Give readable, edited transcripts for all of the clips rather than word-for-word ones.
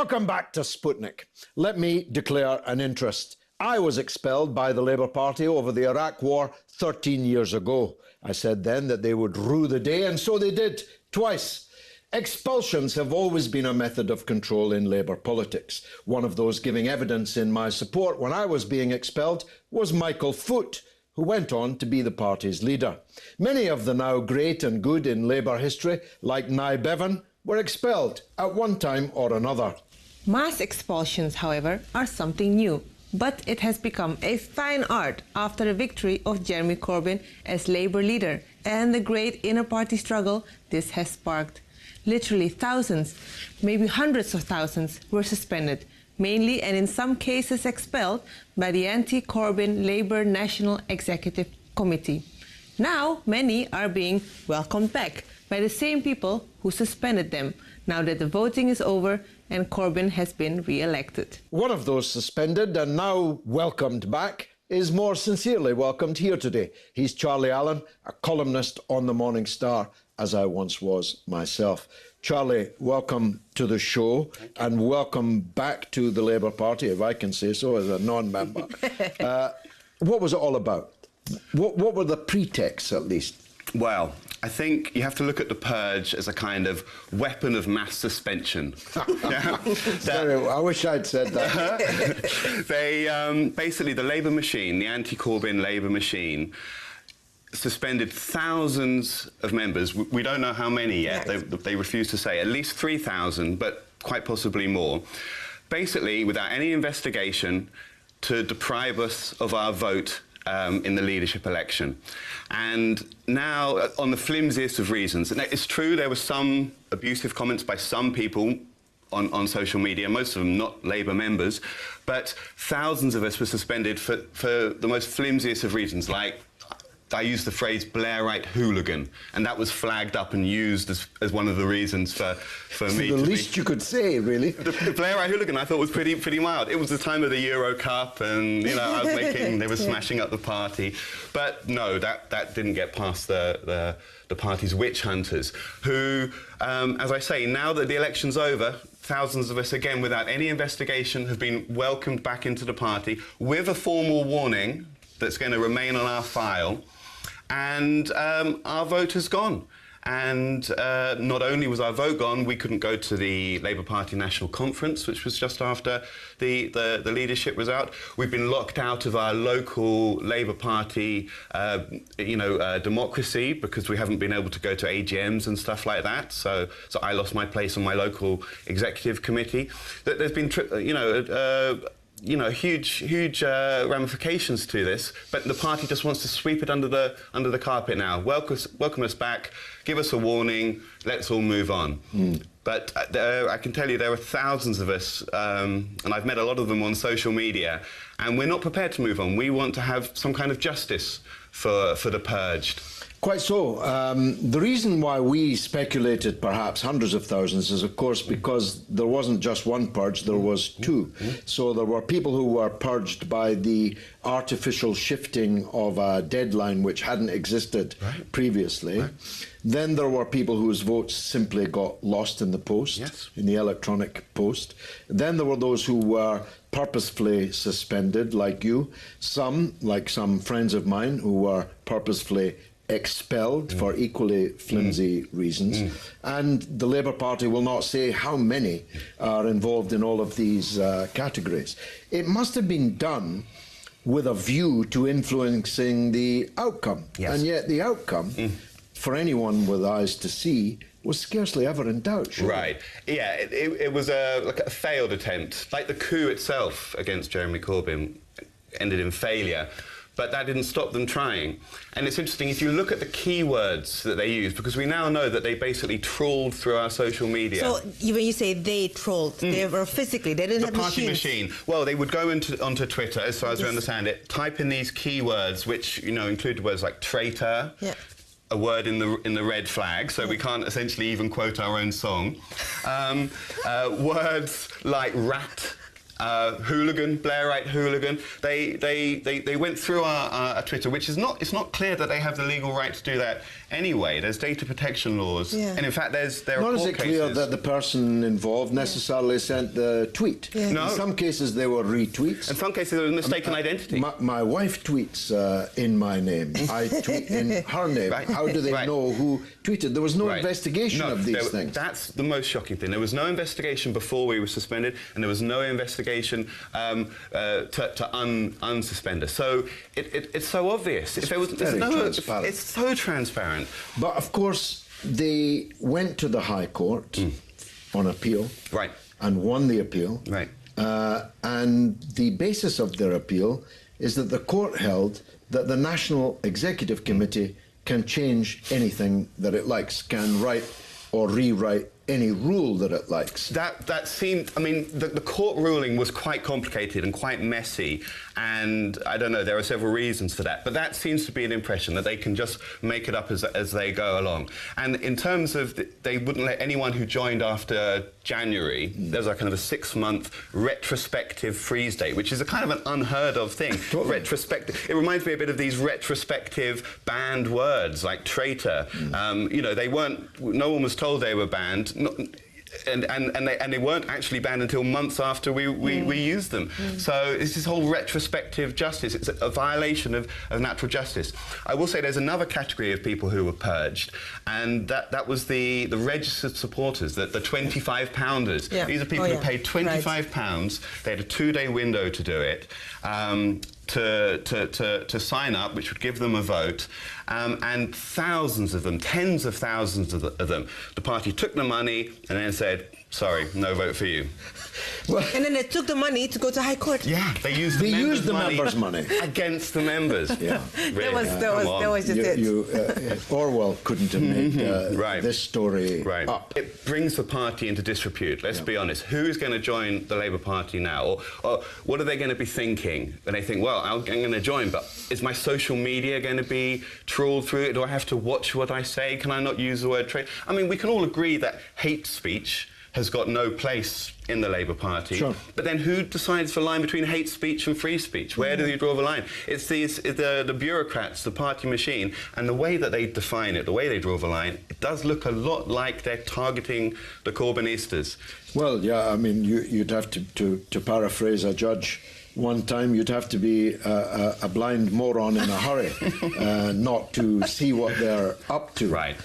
Welcome back to Sputnik. Let me declare an interest. I was expelled by the Labour Party over the Iraq War 13 years ago. I said then that they would rue the day, and so they did, twice. Expulsions have always been a method of control in Labour politics. One of those giving evidence in my support when I was being expelled was Michael Foot, who went on to be the party's leader. Many of the now great and good in Labour history, like Nye Bevan, were expelled at one time or another. Mass expulsions, however, are something new, but it has become a fine art after the victory of Jeremy Corbyn as Labour leader and the great inner-party struggle this has sparked. Literally thousands, maybe hundreds of thousands, were suspended, mainly and in some cases expelled by the anti-Corbyn Labour National Executive Committee. Now, many are being welcomed back by the same people who suspended them, now that the voting is over and Corbyn has been re-elected. One of those suspended and now welcomed back is more sincerely welcomed here today. He's Charlie Allen, a columnist on the Morning Star, as I once was myself. Charlie, welcome to the show and welcome back to the Labour Party, if I can say so, as a non-member. What was it all about? What were the pretexts, at least? Well, I think you have to look at the purge as a kind of weapon of mass suspension. I wish I'd said that. Basically, the Labour machine, the anti-Corbyn Labour machine, suspended thousands of members. We don't know how many yet. They refuse to say. At least 3,000, but quite possibly more. Basically, without any investigation, to deprive us of our vote in the leadership election. And now, on the flimsiest of reasons, and it's true there were some abusive comments by some people on social media, most of them not Labour members, but thousands of us were suspended for the most flimsiest of reasons, like I used the phrase Blairite hooligan, and that was flagged up and used as one of the reasons for me. The least you could say, really. The Blairite hooligan I thought was pretty mild. It was the time of the Euro Cup, and I was they were smashing up the party. But no, that didn't get past the party's witch hunters, who, as I say, now that the election's over, thousands of us, again, without any investigation, have been welcomed back into the party with a formal warning that's going to remain on our file. And our vote has gone. And not only was our vote gone, we couldn't go to the Labour Party National Conference, which was just after the leadership was out. We've been locked out of our local Labour Party, democracy, because we haven't been able to go to AGMs and stuff like that. So I lost my place on my local executive committee. There's been, huge ramifications to this, but the party just wants to sweep it under the carpet now. Welcome us back, give us a warning, let's all move on. But I can tell you there are thousands of us, and I've met a lot of them on social media, and we're not prepared to move on. We want to have some kind of justice for the purged. Quite so. The reason why we speculated perhaps hundreds of thousands is, of course, because there wasn't just one purge, there was two. So there were people who were purged by the artificial shifting of a deadline which hadn't existed previously. Then there were people whose votes simply got lost in the post, in the electronic post. Then there were those who were purposefully suspended, like you. Some, like some friends of mine, who were purposefully expelled for equally flimsy reasons. And the Labour Party will not say how many are involved in all of these categories. It must have been done with a view to influencing the outcome. And yet the outcome, for anyone with eyes to see, was scarcely ever in doubt. Right. Yeah, it was like a failed attempt. Like the coup itself against Jeremy Corbyn ended in failure. But that didn't stop them trying. And it's interesting, if you look at the keywords that they used, because we now know that they basically trawled through our social media. So when you say they trawled, they were physically, they didn't have party machines. machine. Well, they would go onto Twitter, as far as we understand it, type in these keywords, which, included words like traitor, a word in the red flag, so we can't essentially even quote our own song. Words like rat, hooligan, Blairite hooligan. They went through our Twitter, which is not, it's not clear that they have the legal right to do that anyway. There's data protection laws, and in fact there are Nor is court it clear cases. that the person involved necessarily sent the tweet. No. In some cases they were retweets. In some cases there was mistaken identity. My wife tweets in my name. I tweet in her name. Right. How do they Right. know who tweeted? There was no Right. investigation of these things. That's the most shocking thing. There was no investigation before we were suspended, and there was no investigation to unsuspend us. So it's so obvious. If there was, very transparent. it's so transparent. But of course, they went to the High Court on appeal, Right. and won the appeal. Right. And the basis of their appeal is that the court held that the National Executive Committee can change anything that it likes, can write or rewrite any rule that it likes. That seemed, I mean, the court ruling was quite complicated and quite messy, and I don't know, there are several reasons for that, but that seems to be an impression that they can just make it up as they go along. And in terms of, they wouldn't let anyone who joined after January, there's a kind of a 6-month retrospective freeze date, which is a kind of an unheard of thing. Totally. Retrospective, it reminds me a bit of these retrospective banned words like traitor. You know, they weren't, no one was told they were banned. And they weren't actually banned until months after we used them. So it's this whole retrospective justice. It's a violation of natural justice. I will say there's another category of people who were purged, and that was the registered supporters, the 25-pounders. Yeah. These are people who paid £25. They had a 2-day window to do it. To sign up, which would give them a vote, and thousands of them, tens of thousands of them, the party took the money and then said, sorry, no vote for you. Well, And then they took the money to go to High Court. Yeah, they used They used the members' members' money. against the members. Yeah. Really? That was just it. Orwell couldn't have made Right. this story Right. up. It brings the party into disrepute, let's be honest. Who's going to join the Labour Party now? Or what are they going to be thinking when they think, well, I'm going to join, but is my social media going to be trawled through it? Do I have to watch what I say? Can I not use the word trade? I mean, we can all agree that hate speech has got no place in the Labour Party. Sure. But then who decides the line between hate speech and free speech? Where do you draw the line? It's the bureaucrats, the party machine, and the way that they define it, the way they draw the line, it does look a lot like they're targeting the Corbynistas. Well, yeah, I mean, you'd have to paraphrase a judge one time, you'd have to be a blind moron in a hurry not to see what they're up to. Right.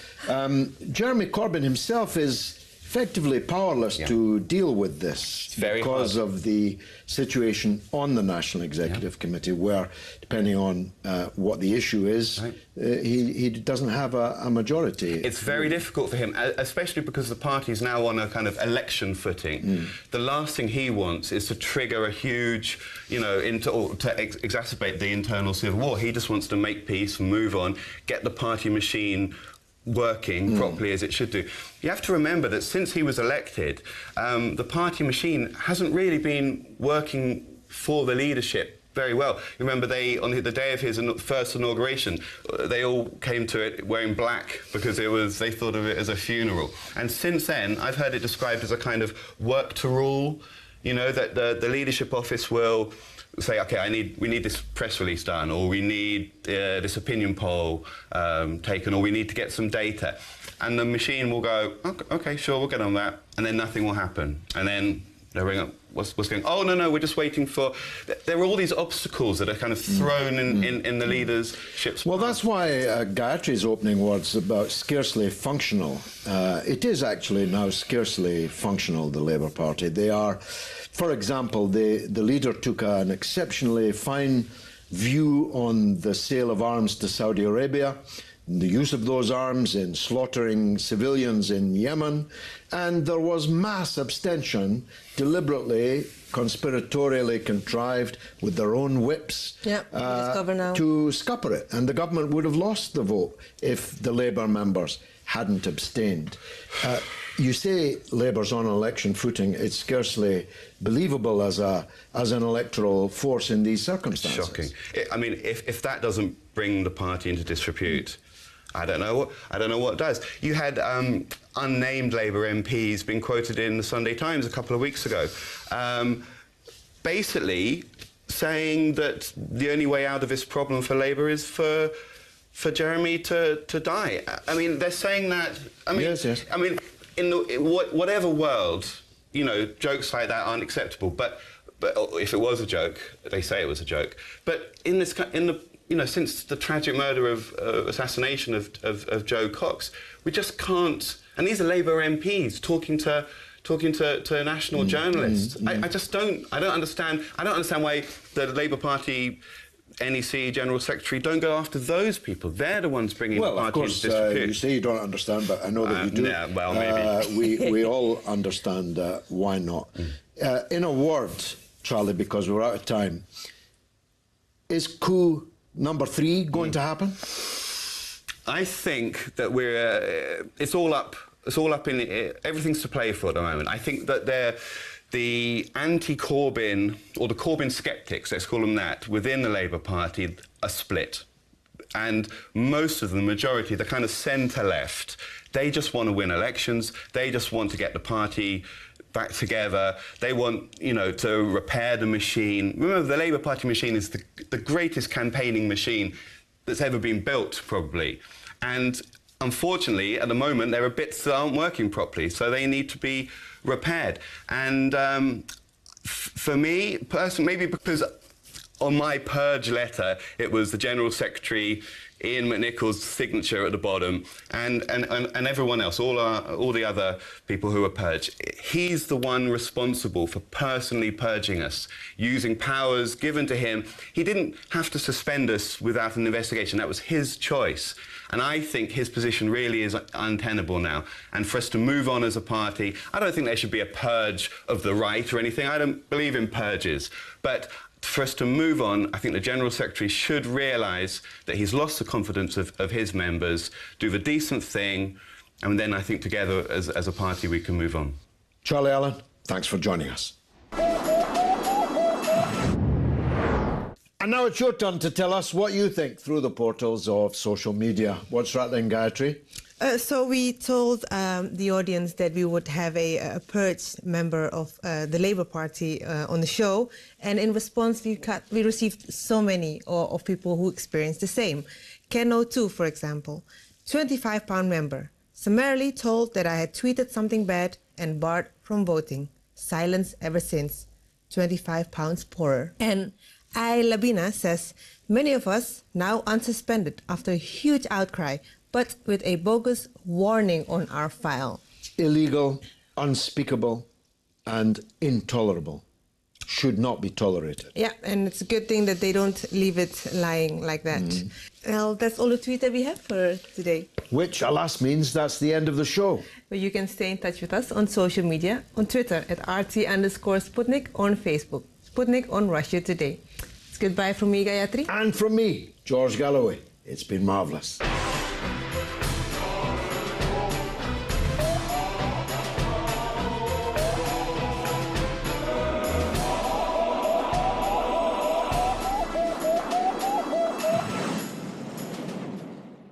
Jeremy Corbyn himself is effectively powerless to deal with this because of the situation on the National Executive Committee, where, depending on what the issue is, he doesn't have a majority. It's very difficult for him, especially because the party's now on a kind of election footing. The last thing he wants is to trigger a huge, you know, to exacerbate the internal civil war. He just wants to make peace, move on, get the party machine working properly as it should do. You have to remember that since he was elected, the party machine hasn't really been working for the leadership very well. You remember on the day of his first inauguration, they all came to it wearing black because they thought of it as a funeral. And since then, I've heard it described as a kind of work to rule, you know, that the leadership office will say, okay, we need this press release done, or we need this opinion poll taken, or we need to get some data. And the machine will go, okay, sure, we'll get on that, and then nothing will happen. And then they'll ring up, what's going on? Oh, no, we're just waiting for... There are all these obstacles that are kind of thrown in the leadership's... Well, that's why Gayatri's opening words about scarcely functional. It is actually now scarcely functional, the Labour Party. They are, for example, the leader took an exceptionally fine view on the sale of arms to Saudi Arabia, the use of those arms in slaughtering civilians in Yemen, and there was mass abstention, deliberately, conspiratorially contrived with their own whips to scupper it. And the government would have lost the vote if the Labour members hadn't abstained. You say Labour's on election footing. It's scarcely believable as an electoral force in these circumstances. Shocking. I mean, if that doesn't bring the party into disrepute, I don't know what does. You had unnamed Labour MPs being quoted in the Sunday Times a couple of weeks ago. basically saying that the only way out of this problem for Labour is for Jeremy to die. I mean, they're saying that. I mean, Yes. I mean, in whatever world, you know, jokes like that aren't acceptable. But if it was a joke, they say it was a joke. But since the tragic murder of assassination of Joe Cox, we just can't. And these are Labour MPs talking to national journalists. I just don't. I don't understand. I don't understand why the Labour Party NEC General Secretary don't go after those people. They're the ones bringing the party into disrepute. You say you don't understand, but I know that you do. Yeah, well, maybe. We all understand why not. In a word, Charlie, because we're out of time, is coup number 3 going to happen? I think that it's all up. It's all up in everything's to play for at the moment. I think that the anti-Corbyn, or the Corbyn skeptics, let's call them that, within the Labour Party are split. And most of the majority, the kind of centre-left, they just want to win elections. They just want to get the party back together. They want, you know, to repair the machine. Remember, the Labour Party machine is the greatest campaigning machine that's ever been built, probably. And unfortunately, at the moment, there are bits that aren't working properly, so they need to be repaired. And for me, personally, maybe because on my purge letter, it was the General Secretary, Ian McNichol's signature at the bottom, and everyone else, all the other people who were purged. He's the one responsible for personally purging us, using powers given to him. He didn't have to suspend us without an investigation. That was his choice. And I think his position really is untenable now. And for us to move on as a party, I don't think there should be a purge of the right or anything. I don't believe in purges. But for us to move on, I think the General Secretary should realise that he's lost the confidence of his members, do the decent thing, and then I think together as a party we can move on. Charlie Allen, thanks for joining us. And now it's your turn to tell us what you think through the portals of social media. What's right then, Gayatri? So we told the audience that we would have a purge member of the Labour Party on the show, and in response we received so many of people who experienced the same. Ken02, for example, £25 member, summarily told that I had tweeted something bad and barred from voting. Silence ever since. £25 poorer. And I Labina says, many of us now unsuspended after a huge outcry, but with a bogus warning on our file. Illegal, unspeakable, and intolerable. Should not be tolerated. Yeah, and it's a good thing that they don't leave it lying like that. Well, that's all the tweet that we have for today. Which, alas, means that's the end of the show. But you can stay in touch with us on social media, on Twitter at RT_Sputnik, on Facebook, Sputnik on Russia Today. It's goodbye from me, Gayatri. And from me, George Galloway. It's been marvellous.